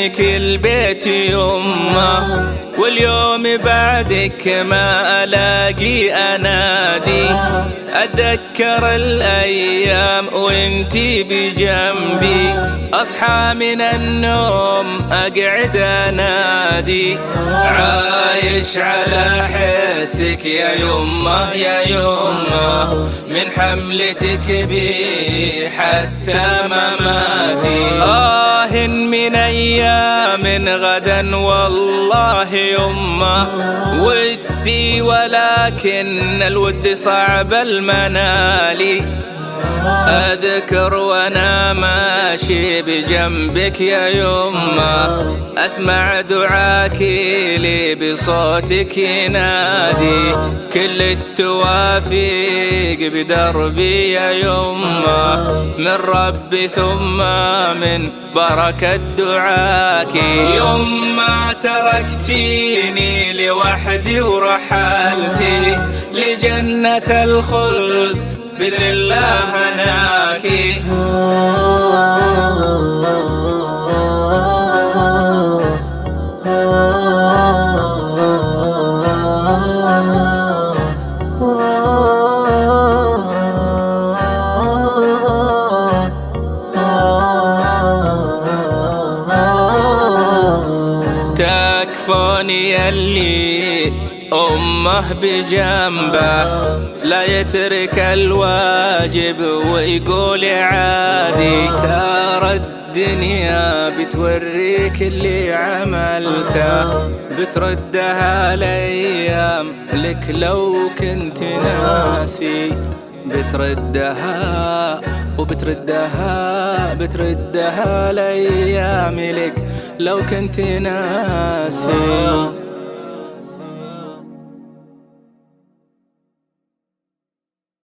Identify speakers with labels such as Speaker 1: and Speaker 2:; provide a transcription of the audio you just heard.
Speaker 1: منك البيت يمه، واليوم بعدك ما ألاقي أنادي، أتذكر الأيام وانتي بجنبي، أصحى من النوم أقعد أنادي، عايش على حسك يا يمه يا يمه، من حملتك بي حتى مماتي. من أيام غدا والله يمه ودي، ولكن الود صعب المنال، أذكر وأنا ماشي بجنبك يا يمه، أسمع دعاك لي بصوتك ينادي، كل التوافيق بدربي يا يمه، من ربي ثم من بركة دعاك. يمه تركتيني لوحدي ورحلتي لجنة الخلد بإذن الله هناكي. تكفوني يلي أمه بجنبه، لا يترك الواجب ويقول عادي، ترى الدنيا بتوريك اللي عملته، بتردها الأيام لك لو كنت ناسي، بتردها بتردها الأيام لك لو كنت ناسي.